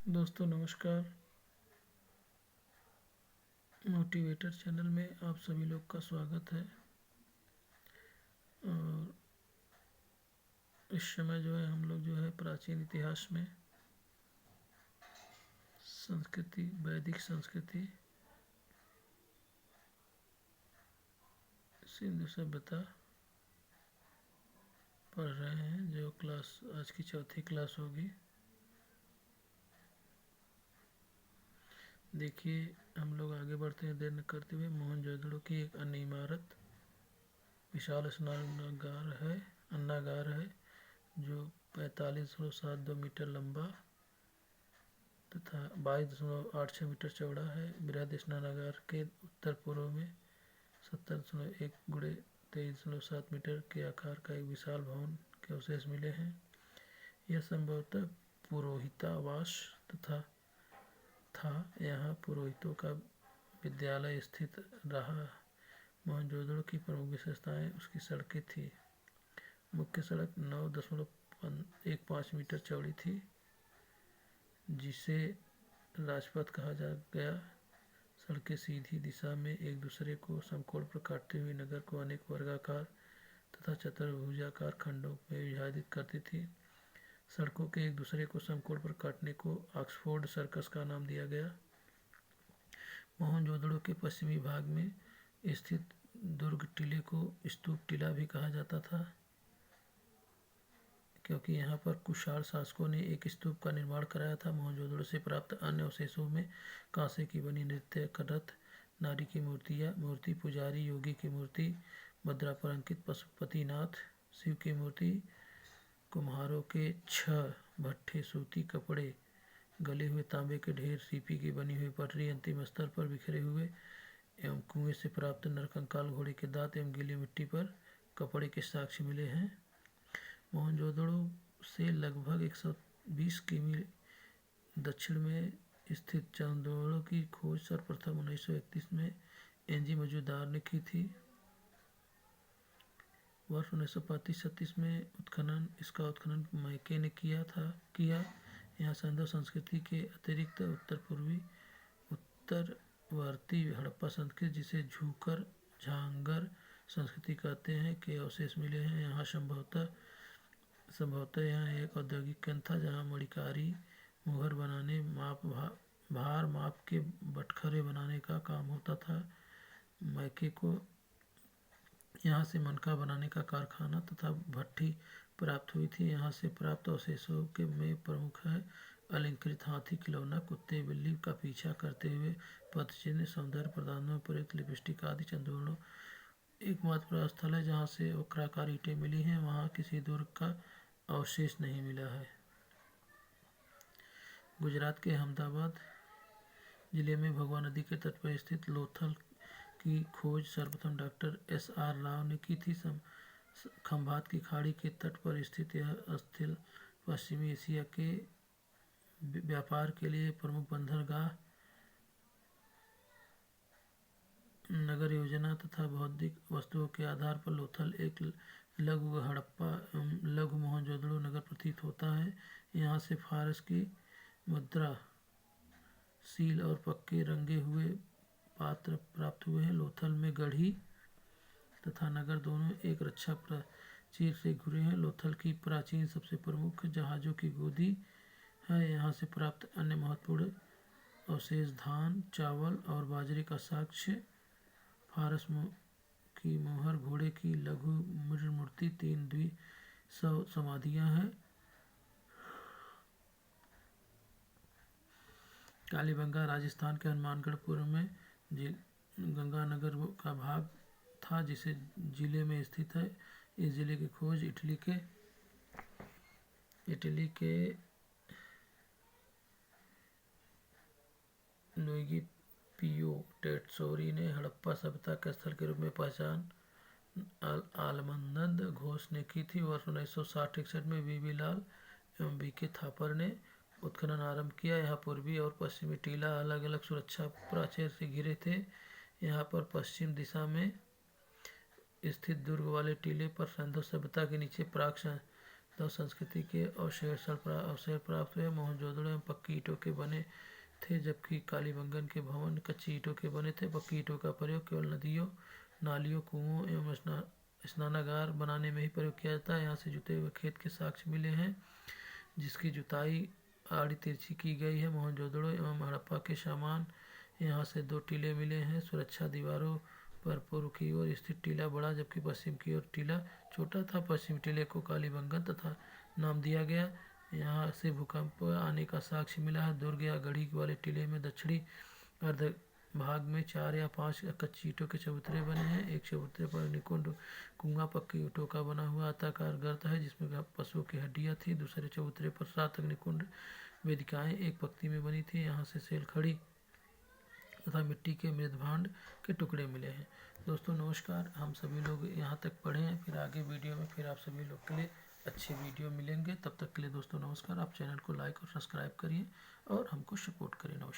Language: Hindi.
दोस्तों नमस्कार। मोटिवेटर चैनल में आप सभी लोग का स्वागत है। और इस समय जो है हम लोग जो है प्राचीन इतिहास में संस्कृति, वैदिक संस्कृति, सिंधु सभ्यता पढ़ रहे हैं, जो क्लास आज की चौथी क्लास होगी। देखिए, हम लोग आगे बढ़ते हैं देर न करते हुए। मोहनजोदड़ो की एक अन्य इमारत विशाल अन्नागार है जो 45.72 मीटर लंबा तथा 22.86 मीटर चौड़ा है। बृहद स्नानागार के उत्तर पूर्व में 70.1 गुणे 23.7 मीटर के आकार का एक विशाल भवन के अवशेष मिले हैं। यह संभवतः पुरोहितावास तथा था। यहाँ पुरोहितों का विद्यालय स्थित रहा। मोहनजोदड़ो की प्रमुख विशेषताएं उसकी सड़कें थी। मुख्य सड़क 9.15 मीटर चौड़ी थी, जिसे राजपथ कहा गया। सड़कें सीधी दिशा में एक दूसरे को समकोण पर काटते हुए नगर को अनेक वर्गाकार तथा चतुर्भुजाकार खंडों में विभाजित करती थी। सड़कों के एक दूसरे को समकोण पर काटने को ऑक्सफोर्ड सर्कस का नाम दिया गया। मोहनजोदड़ो के पश्चिमी भाग में स्थित दुर्ग टीले को स्तूप टीला भी कहा जाता था, क्योंकि यहाँ पर कुषाण शासकों ने एक स्तूप का निर्माण कराया था। मोहनजोदड़ो से प्राप्त अन्य अवशेषों में कांसे की बनी नृत्य रथ, नारी की मूर्ति, पुजारी योगी की मूर्ति, मुद्रा पर अंकित पशुपतिनाथ, शिव की मूर्ति, कुम्हारों के 6 भट्ठे, सूती कपड़े, गले हुए तांबे के ढेर, सीपी की बनी हुई पटरी अंतिम स्तर पर बिखरे हुए एवं कुएं से प्राप्त नरकंकाल घोड़े के दांत एवं गीली मिट्टी पर कपड़े के साक्ष्य मिले हैं। मोहनजोदड़ो से लगभग 120 किमी दक्षिण में स्थित चांदोड़ो की खोज सर्वप्रथम 1931 में एनजी मजूमदार ने की थी। वर्ष 1935-36 में इसका उत्खनन मैके ने किया। यहाँ सिंधु संस्कृति के अतिरिक्त उत्तरवर्ती हड़प्पा संस्कृति, जिसे झूकर झांगर संस्कृति कहते हैं, के अवशेष मिले हैं। यहाँ संभवतः यहाँ एक औद्योगिक केंद्र था, जहाँ मणिकारी, मुहर बनाने, भार माप के बटखरे बनाने का काम होता था। मैके को यहाँ से मनका बनाने का कारखाना तथा भट्ठी प्राप्त हुई थी। यहाँ से प्राप्त अवशेषों के में प्रमुख है अलंकृत हाथी, खिलौना, कुत्ते बिल्ली का पीछा करते हुए पदचिन्ह, सौंदर्य प्रदान में प्रयुक्त लिपस्टिक आदि। चांदोड़ो एकमात्र स्थल है जहाँ से वक्राकार ईंटें मिली हैं। वहाँ किसी दुर्ग का अवशेष नहीं मिला है। गुजरात के अहमदाबाद जिले में भगवा नदी के तट पर स्थित लोथल की खोज सर्वप्रथम डॉक्टर एस.आर. राव ने की थी। खंभात की खाड़ी के तट पर स्थित यह स्थल पश्चिमी एशिया के व्यापार के लिए प्रमुख बंदरगाह, नगर योजना तथा बौद्धिक वस्तुओं के आधार पर लोथल एक लघु हड़प्पा लघु मोहनजोदड़ो नगर प्रतीत होता है। यहाँ से फारस की मुद्रा, सील और पक्के रंगे हुए पात्र प्राप्त हुए हैं। लोथल में गढ़ी तथा नगर दोनों एक रक्षा प्राचीर से घिरे हैं। लोथल की प्राचीन सबसे प्रमुख जहाजों की गोदी है। यहाँ से प्राप्त अन्य महत्वपूर्ण अवशेष धान, चावल और बाजरे का साक्ष्य, फारस की मोहर, घोड़े की लघु मूर्ति, 3 द्विसव समाधियाँ हैं। कालीबंगा राजस्थान के हनुमानगढ़ पूर्व में गंगानगर का भाग था, जिसे जिले में स्थित है। इस जिले की खोज इटली के लुइगी पियो टेट्सोरी ने हड़प्पा सभ्यता के स्थल के रूप में पहचान आलमनंद घोष ने की थी। वर्ष 1960-61 में वीवी लाल एवं बीके थापर ने उत्खनन आरंभ किया। यहाँ पूर्वी और पश्चिमी टीला अलग अलग सुरक्षा प्राचीर से घिरे थे। यहाँ पर पश्चिम दिशा में स्थित दुर्ग वाले टीले पर सिंधु सभ्यता के नीचे प्राक तो संस्कृति के अवशेष प्राप्त हुए। मोहनजोदड़ो में पक्की ईंटों के बने थे, जबकि कालीबंगन के भवन कच्ची ईंटों के बने थे। पक्की ईंटों का प्रयोग केवल नदियों, नालियों, कुओं एवं स्नानागार बनाने में ही प्रयोग किया जाता है। यहाँ से जुते हुए खेत के साक्ष्य मिले हैं, जिसकी जुताई आड़ी तिरछी की गई है। मोहनजोदड़ो एवं हड़प्पा के सामान। यहाँ से 2 टीले मिले हैं। सुरक्षा दीवारों पर पूर्व की ओर स्थित टीला बड़ा, जबकि पश्चिम की ओर टीला छोटा था। पश्चिमी टीले को कालीबंगन तथा नाम दिया गया। यहाँ से भूकंप आने का साक्ष्य मिला है। दुर्ग या गढ़ी वाले टीले में दक्षिणी अर्ध भाग में 4 या 5 कच्ची ईंटों के चबूतरे बने हैं। एक चबूतरे पर निकुंज कुआं पक्की ईंटों का बना हुआ आयताकार गर्त है, जिसमें पशुओं की हड्डियां थी। दूसरे चबूतरे पर 7 अग्निकुंड वेदिकाएं एक पंक्ति में बनी थी। यहाँ से सेलखड़ी तथा मिट्टी के मृदभांड के टुकड़े मिले हैं। दोस्तों नमस्कार, हम सभी लोग यहाँ तक पढ़े हैं। फिर आगे वीडियो में फिर आप सभी लोग के लिए अच्छे वीडियो मिलेंगे। तब तक के लिए दोस्तों नमस्कार। आप चैनल को लाइक और सब्सक्राइब करिए और हमको सपोर्ट करिए। नमस्कार।